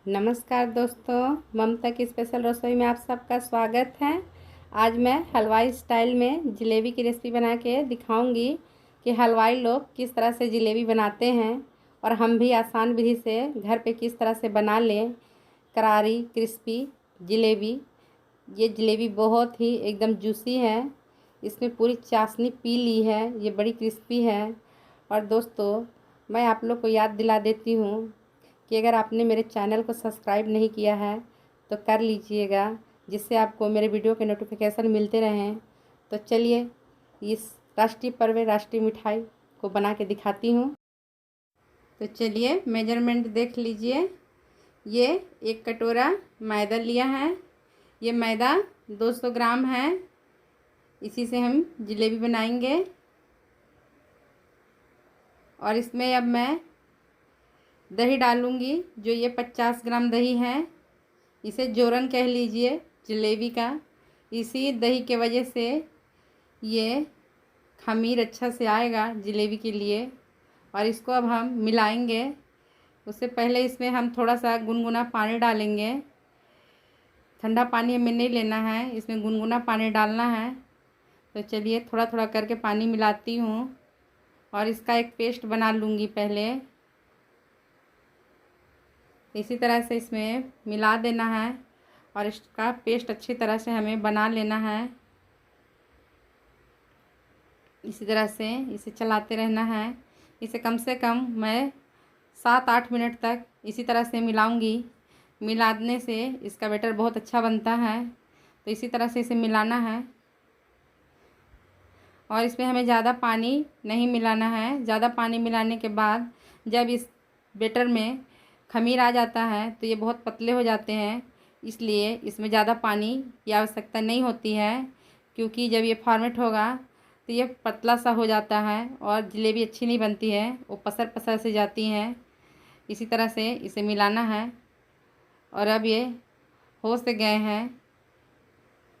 नमस्कार दोस्तों, ममता की स्पेशल रसोई में आप सबका स्वागत है। आज मैं हलवाई स्टाइल में जलेबी की रेसिपी बना के दिखाऊंगी कि हलवाई लोग किस तरह से जलेबी बनाते हैं और हम भी आसान विधि से घर पे किस तरह से बना लें करारी क्रिस्पी जलेबी। ये जलेबी बहुत ही एकदम जूसी है, इसमें पूरी चाशनी पी ली है, ये बड़ी क्रिस्पी है। और दोस्तों, मैं आप लोग को याद दिला देती हूँ कि अगर आपने मेरे चैनल को सब्सक्राइब नहीं किया है तो कर लीजिएगा, जिससे आपको मेरे वीडियो के नोटिफिकेशन मिलते रहें। तो चलिए इस राष्ट्रीय पर्व राष्ट्रीय मिठाई को बना के दिखाती हूँ। तो चलिए मेजरमेंट देख लीजिए। ये 1 कटोरा मैदा लिया है। ये मैदा 200 ग्राम है। इसी से हम जलेबी बनाएंगे। और इसमें अब मैं दही डालूँगी, जो ये 50 ग्राम दही है। इसे जोरन कह लीजिए जलेबी का। इसी दही के वजह से ये खमीर अच्छा से आएगा जलेबी के लिए। और इसको अब हम मिलाएंगे। उससे पहले इसमें हम थोड़ा सा गुनगुना पानी डालेंगे। ठंडा पानी हमें नहीं लेना है, इसमें गुनगुना पानी डालना है। तो चलिए थोड़ा थोड़ा करके पानी मिलाती हूँ और इसका एक पेस्ट बना लूँगी पहले। इसी तरह से इसमें मिला देना है और इसका पेस्ट अच्छी तरह से हमें बना लेना है। इसी तरह से इसे चलाते रहना है। इसे कम से कम मैं 7-8 मिनट तक इसी तरह से मिलाऊंगी। मिलाने से इसका बैटर बहुत अच्छा बनता है। तो इसी तरह से इसे मिलाना है। और इसमें हमें ज़्यादा पानी नहीं मिलाना है। ज़्यादा पानी मिलाने के बाद जब इस बैटर में खमीर आ जाता है तो ये बहुत पतले हो जाते हैं। इसलिए इसमें ज़्यादा पानी की आवश्यकता नहीं होती है, क्योंकि जब ये फॉर्मेट होगा तो ये पतला सा हो जाता है और जलेबी अच्छी नहीं बनती है, वो पसर पसर से जाती हैं। इसी तरह से इसे मिलाना है। और अब ये हो से गए हैं।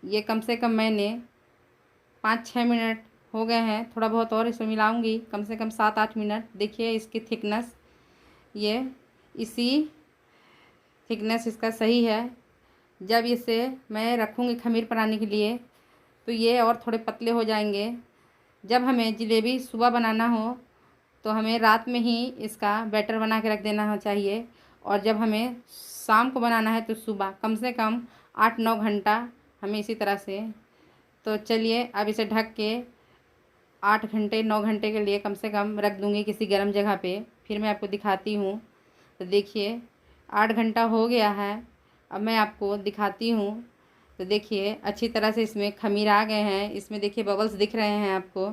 ये कम से कम मैंने 5-6 मिनट हो गए हैं। थोड़ा बहुत और इसमें मिलाऊंगी, कम से कम 7-8 मिनट। देखिए इसकी थिकनेस, ये इसी थिकनेस इसका सही है। जब इसे मैं रखूँगी खमीर बनाने के लिए तो ये और थोड़े पतले हो जाएंगे। जब हमें जलेबी सुबह बनाना हो तो हमें रात में ही इसका बैटर बना के रख देना चाहिए। और जब हमें शाम को बनाना है तो सुबह कम से कम 8-9 घंटा हमें इसी तरह से। तो चलिए अब इसे ढक के 8 घंटे 9 घंटे के लिए कम से कम रख दूँगी किसी गर्म जगह पे। फिर मैं आपको दिखाती हूँ। तो देखिए 8 घंटा हो गया है। अब मैं आपको दिखाती हूँ। तो देखिए अच्छी तरह से इसमें खमीर आ गए हैं। इसमें देखिए बबल्स दिख रहे हैं आपको।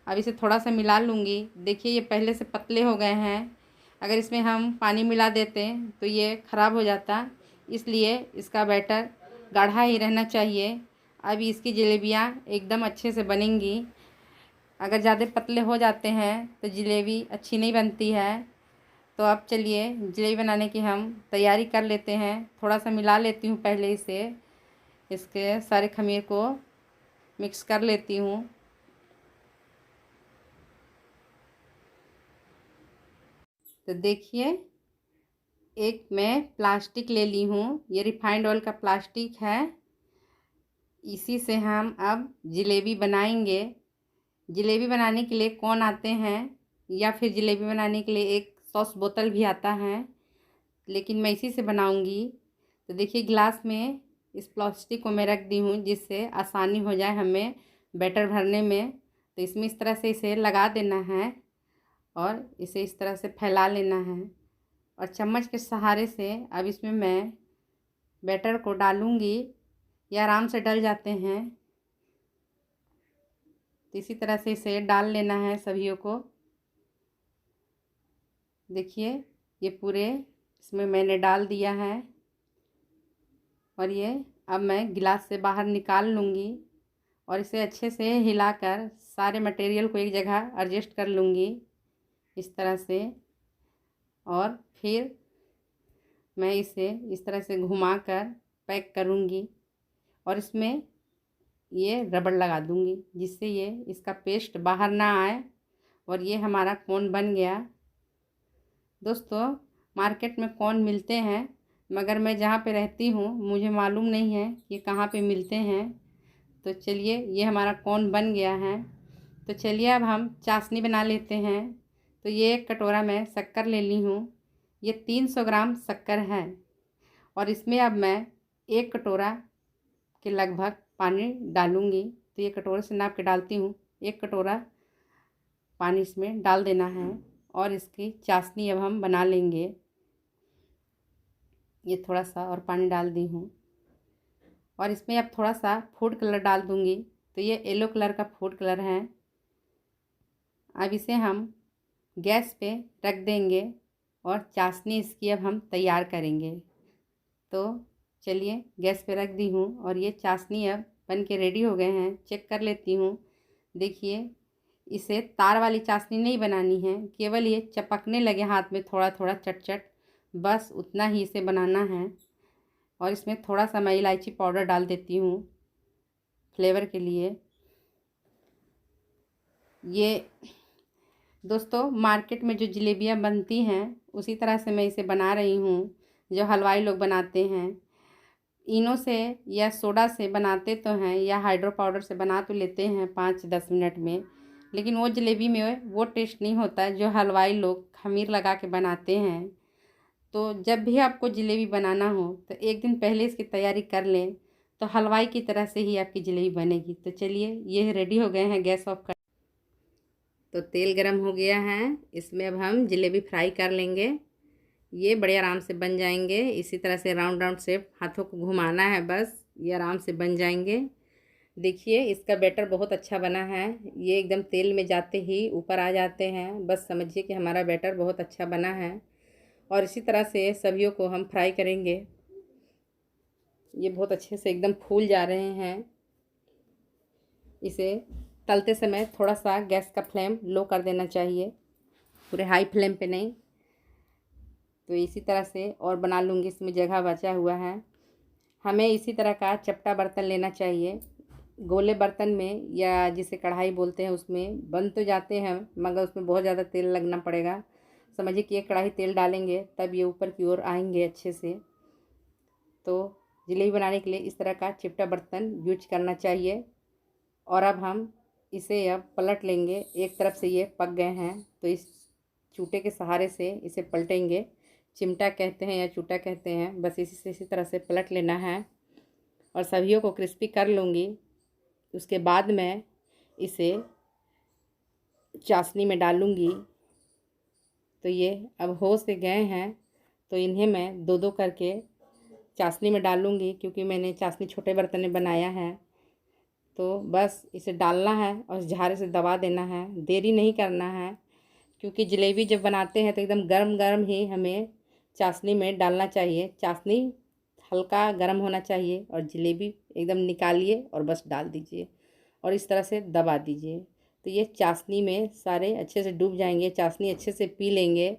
अब इसे थोड़ा सा मिला लूँगी। देखिए ये पहले से पतले हो गए हैं। अगर इसमें हम पानी मिला देते तो ये ख़राब हो जाता, इसलिए इसका बैटर गाढ़ा ही रहना चाहिए। अब इसकी जलेबियाँ एकदम अच्छे से बनेंगी। अगर ज़्यादा पतले हो जाते हैं तो जलेबी अच्छी नहीं बनती है। तो अब चलिए जलेबी बनाने की हम तैयारी कर लेते हैं। थोड़ा सा मिला लेती हूँ पहले इसे, इसके सारे खमीर को मिक्स कर लेती हूँ। तो देखिए एक मैं प्लास्टिक ले ली हूँ। ये रिफाइंड ऑयल का प्लास्टिक है। इसी से हम अब जलेबी बनाएंगे। जलेबी बनाने के लिए कौन आते हैं, या फिर जलेबी बनाने के लिए एक सॉस बोतल भी आता है, लेकिन मैं इसी से बनाऊंगी। तो देखिए गिलास में इस प्लास्टिक को मैं रख दी हूँ, जिससे आसानी हो जाए हमें बैटर भरने में। तो इसमें इस तरह से इसे लगा देना है और इसे इस तरह से फैला लेना है। और चम्मच के सहारे से अब इसमें मैं बैटर को डालूँगी। ये आराम से डल जाते हैं। तो इसी तरह से इसे डाल लेना है सभियों को। देखिए ये पूरे इसमें मैंने डाल दिया है। और ये अब मैं गिलास से बाहर निकाल लूँगी और इसे अच्छे से हिलाकर सारे मटेरियल को एक जगह एडजस्ट कर लूँगी इस तरह से। और फिर मैं इसे इस तरह से घुमाकर पैक करूँगी और इसमें ये रबड़ लगा दूँगी, जिससे ये इसका पेस्ट बाहर ना आए। और ये हमारा कोन बन गया। दोस्तों मार्केट में कोन मिलते हैं, मगर मैं जहाँ पे रहती हूँ मुझे मालूम नहीं है कि कहाँ पे मिलते हैं। तो चलिए ये हमारा कॉर्न बन गया है। तो चलिए अब हम चाशनी बना लेते हैं। तो ये एक कटोरा मैं शक्कर ले ली हूँ। ये 300 ग्राम शक्कर है और इसमें अब मैं 1 कटोरा के लगभग पानी डालूँगी। तो ये कटोरे से नाप के डालती हूँ। 1 कटोरा पानी इसमें डाल देना है और इसकी चाशनी अब हम बना लेंगे। ये थोड़ा सा और पानी डाल दी हूँ और इसमें अब थोड़ा सा फूड कलर डाल दूँगी। तो ये येलो कलर का फूड कलर है। अब इसे हम गैस पे रख देंगे और चाशनी इसकी अब हम तैयार करेंगे। तो चलिए गैस पे रख दी हूँ और ये चाशनी अब बन के रेडी हो गए हैं। चेक कर लेती हूँ। देखिए इसे तार वाली चाशनी नहीं बनानी है, केवल ये चपकने लगे हाथ में थोड़ा थोड़ा चट चट, बस उतना ही इसे बनाना है। और इसमें थोड़ा सा मैं इलायची पाउडर डाल देती हूँ फ्लेवर के लिए। ये दोस्तों मार्केट में जो जलेबियाँ बनती हैं उसी तरह से मैं इसे बना रही हूँ, जो हलवाई लोग बनाते हैं। इनो से या सोडा से बनाते तो हैं या हाइड्रो पाउडर से बना तो लेते हैं 5-10 मिनट में, लेकिन वो जलेबी में वो टेस्ट नहीं होता जो हलवाई लोग खमीर लगा के बनाते हैं। तो जब भी आपको जलेबी बनाना हो तो एक दिन पहले इसकी तैयारी कर लें, तो हलवाई की तरह से ही आपकी जलेबी बनेगी। तो चलिए ये रेडी हो गए हैं, गैस ऑफ कर। तो तेल गरम हो गया है, इसमें अब हम जलेबी फ्राई कर लेंगे। ये बड़े आराम से बन जाएंगे। इसी तरह से राउंड राउंड शेप हाथों को घुमाना है, बस ये आराम से बन जाएंगे। देखिए इसका बैटर बहुत अच्छा बना है। ये एकदम तेल में जाते ही ऊपर आ जाते हैं, बस समझिए कि हमारा बैटर बहुत अच्छा बना है। और इसी तरह से सभी को हम फ्राई करेंगे। ये बहुत अच्छे से एकदम फूल जा रहे हैं। इसे तलते समय थोड़ा सा गैस का फ्लेम लो कर देना चाहिए, पूरे हाई फ्लेम पे नहीं। तो इसी तरह से और बना लूँगी, इसमें जगह बचा हुआ है। हमें इसी तरह का चपटा बर्तन लेना चाहिए। गोले बर्तन में या जिसे कढ़ाई बोलते हैं उसमें बन तो जाते हैं, मगर उसमें बहुत ज़्यादा तेल लगना पड़ेगा। समझिए कि एक कढ़ाई तेल डालेंगे तब ये ऊपर की ओर आएंगे अच्छे से। तो जलेबी बनाने के लिए इस तरह का चिपटा बर्तन यूज करना चाहिए। और अब हम इसे अब पलट लेंगे। एक तरफ से ये पक गए हैं तो इस चूटे के सहारे से इसे पलटेंगे। चिमटा कहते हैं या चूटा कहते हैं, बस इसी तरह से पलट लेना है और सभी को क्रिस्पी कर लूँगी। उसके बाद मैं इसे चाशनी में डालूँगी। तो ये अब हो से गए हैं तो इन्हें मैं दो दो करके चाशनी में डालूँगी, क्योंकि मैंने चाशनी छोटे बर्तन में बनाया है। तो बस इसे डालना है और झारे से दबा देना है, देरी नहीं करना है। क्योंकि जलेबी जब बनाते हैं तो एकदम गरम गरम ही हमें चाशनी में डालना चाहिए। चाशनी हल्का गरम होना चाहिए और जलेबी एकदम निकालिए और बस डाल दीजिए और इस तरह से दबा दीजिए। तो ये चाशनी में सारे अच्छे से डूब जाएंगे, चाशनी अच्छे से पी लेंगे।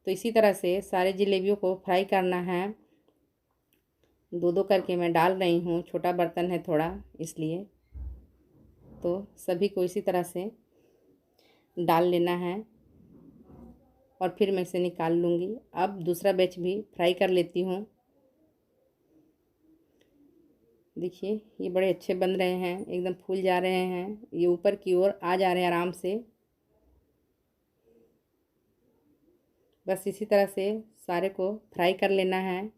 तो इसी तरह से सारे जलेबियों को फ्राई करना है। दो दो करके मैं डाल रही हूँ, छोटा बर्तन है थोड़ा इसलिए। तो सभी को इसी तरह से डाल लेना है और फिर मैं इसे निकाल लूँगी। अब दूसरा बैच भी फ्राई कर लेती हूँ। देखिए ये बड़े अच्छे बन रहे हैं, एकदम फूल जा रहे हैं, ये ऊपर की ओर आ जा रहे हैं आराम से। बस इसी तरह से सारे को फ्राई कर लेना है।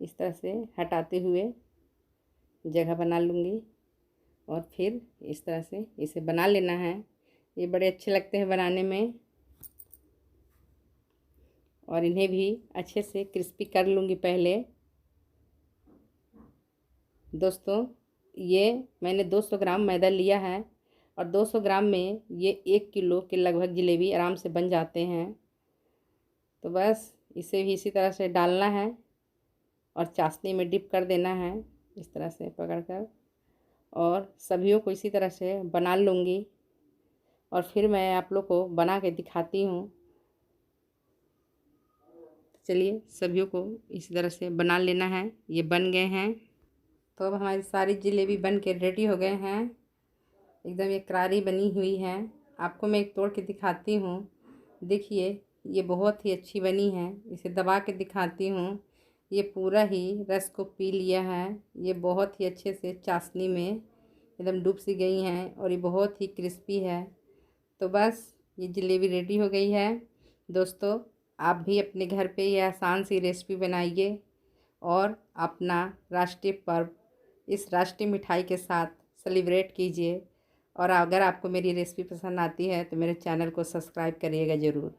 इस तरह से हटाते हुए जगह बना लूँगी और फिर इस तरह से इसे बना लेना है। ये बड़े अच्छे लगते हैं बनाने में और इन्हें भी अच्छे से क्रिस्पी कर लूँगी पहले। दोस्तों ये मैंने 200 ग्राम मैदा लिया है और 200 ग्राम में ये 1 किलो के लगभग जलेबी आराम से बन जाते हैं। तो बस इसे भी इसी तरह से डालना है और चाशनी में डिप कर देना है, इस तरह से पकड़कर। और सभी को इसी तरह से बना लूँगी और फिर मैं आप लोग को बना के दिखाती हूँ। चलिए सभी को इसी तरह से बना लेना है। ये बन गए हैं। तो अब हमारी सारी जलेबी बन के रेडी हो गए हैं। एकदम ये करारी बनी हुई है। आपको मैं एक तोड़ के दिखाती हूँ। देखिए ये बहुत ही अच्छी बनी है। इसे दबा के दिखाती हूँ। ये पूरा ही रस को पी लिया है। ये बहुत ही अच्छे से चाशनी में एकदम डूब सी गई हैं और ये बहुत ही क्रिस्पी है। तो बस ये जलेबी रेडी हो गई है। दोस्तों, आप भी अपने घर पे ये आसान सी रेसिपी बनाइए और अपना राष्ट्रीय पर्व इस राष्ट्रीय मिठाई के साथ सेलिब्रेट कीजिए। और अगर आपको मेरी रेसिपी पसंद आती है तो मेरे चैनल को सब्सक्राइब करिएगा ज़रूर।